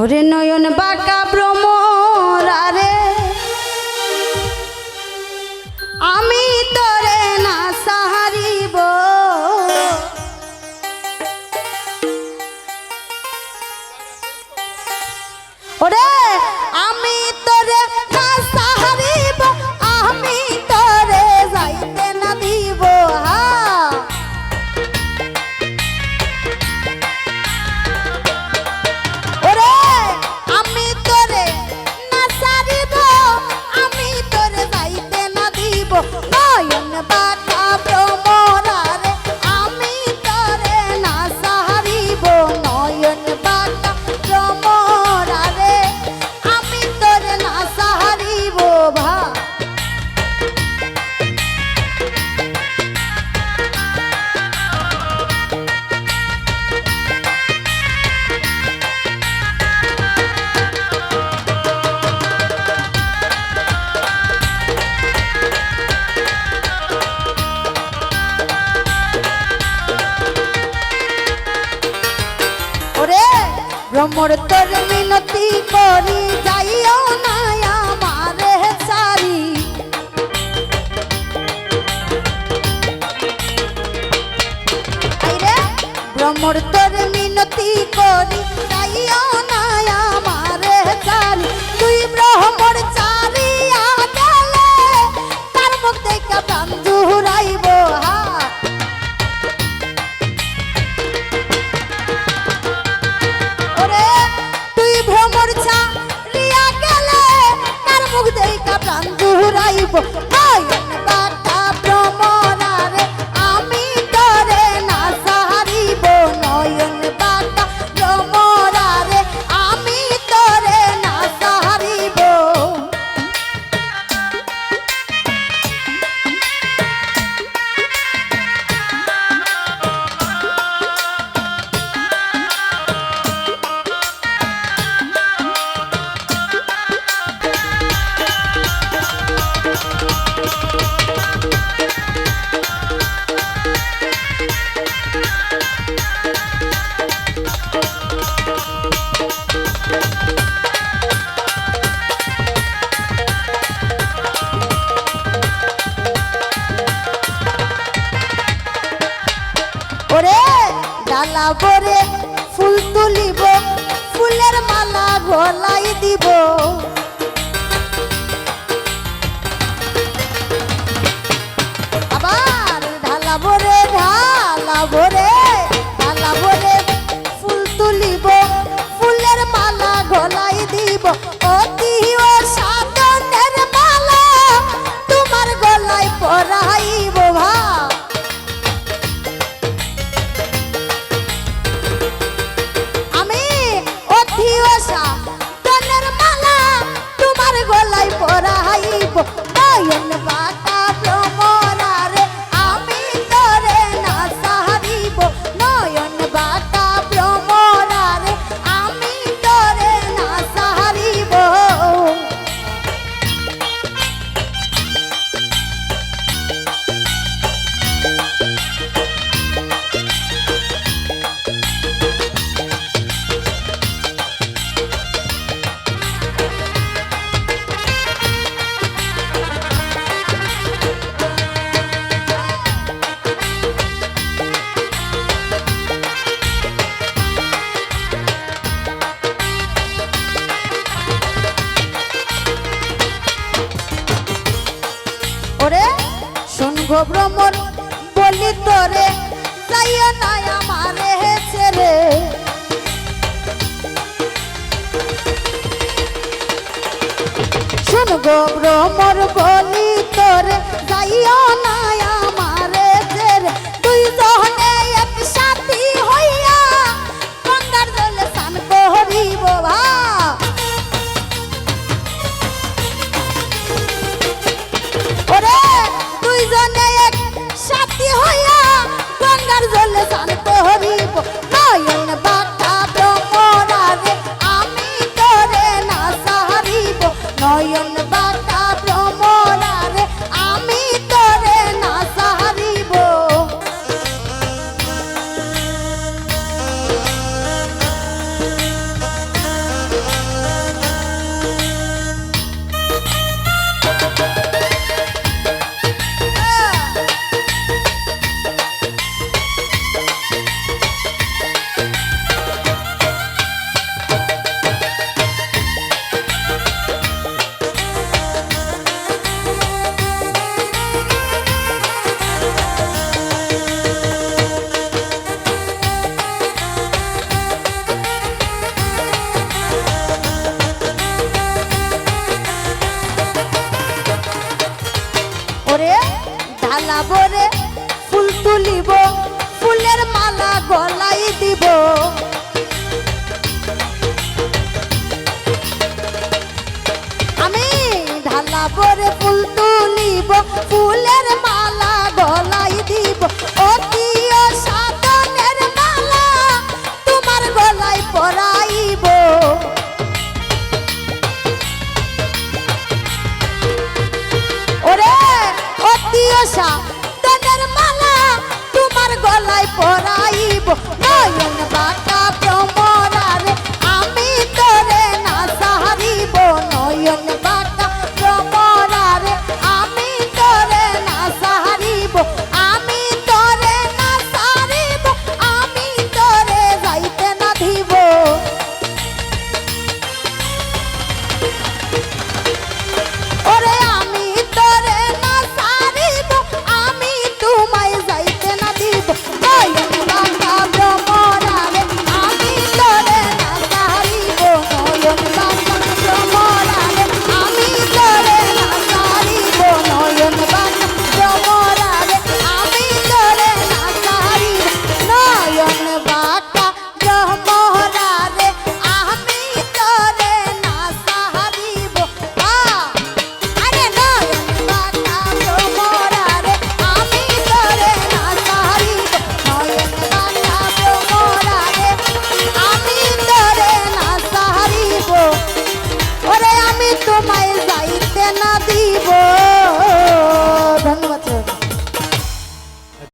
ওরে নয়ন বাঁকা ভ্রমরা রে আমি তোরে না সাহারিব ওরে আমি তোরে না সাহারিব আমি তোরে যাইতে না দিব ওরে আমি তোরে না সারিব আমি তোরে যাইতে না দিব নয়ন বাঁকা ভ্রমরা রে আমি তোরে না সাহারিব নয়ন বাঁকা ভ্রমরা রে আমি তোরে না সাহারিব ভা ভ্রমর তোর মিনতি করি যাইও না আমারে সারি আইরে ভ্রমর তোর মিনতি করি যাইও না আমারে সারি তুই ভ্রমর চারিয়া গেলে তার মুখ দেখা প্রাণ জুড়াইব ভ্রমর ছাড়িয়া গেলে তার মুখ দেখা প্রাণ জুড়াইব নয়ন বাঁকা ভ্রমরা রে আমি তোরে না সাহারিব নয়ন বাঁকা ভ্রমরা রে আমি তোরে না সাহারিব ওরে ডালা ভরে ফুল তুলিব ফুলের মালা গলাই দিব আবার ঢালা ভরে ফুল তুলিব ফুলের মালা গলাই দিব অতি ও সাধনের মালা তোমার গলায় পরাইব ভা গলায় পরাইব নয়ন বাঁকা ভ্রমরা রে আমি তোরে না সাহারিব নয়ন বাঁকা ভ্রমরা রে আমি তোরে না সাহারিব ওরে শুনব ভ্রমর বলি তোরে যাইও না আমারে ছেড়ে শুনব ভ্রমর বলি তোরে যাইও না আমারে ছেড়ে তুই জহনে এক সাথী হইয়া গঙ্গার জলে স্নান করিব ভা ওরে দুইজনে এক সাথী হইয়া গঙ্গার জলে স্নান করিব নয়ন বাঁকা ভ্রমরা রে আমি তোরে না সাহারিব নয়ন বাঁকা ভ্রমরা রে আমি তোরে না সাহারিব ঢালাবো রে ফুল তুলিব ফুলের মালা গলাই দিব আমি ঢালাবো রে ফুল তুলিব ফুলের মালা গলাই দিব অতীয় সাধনের মালা তোমার গলায় পরাইব ওরে অতীয় সাধনের মালা তোমার গলায় পরাইব নয়ন বাঁকা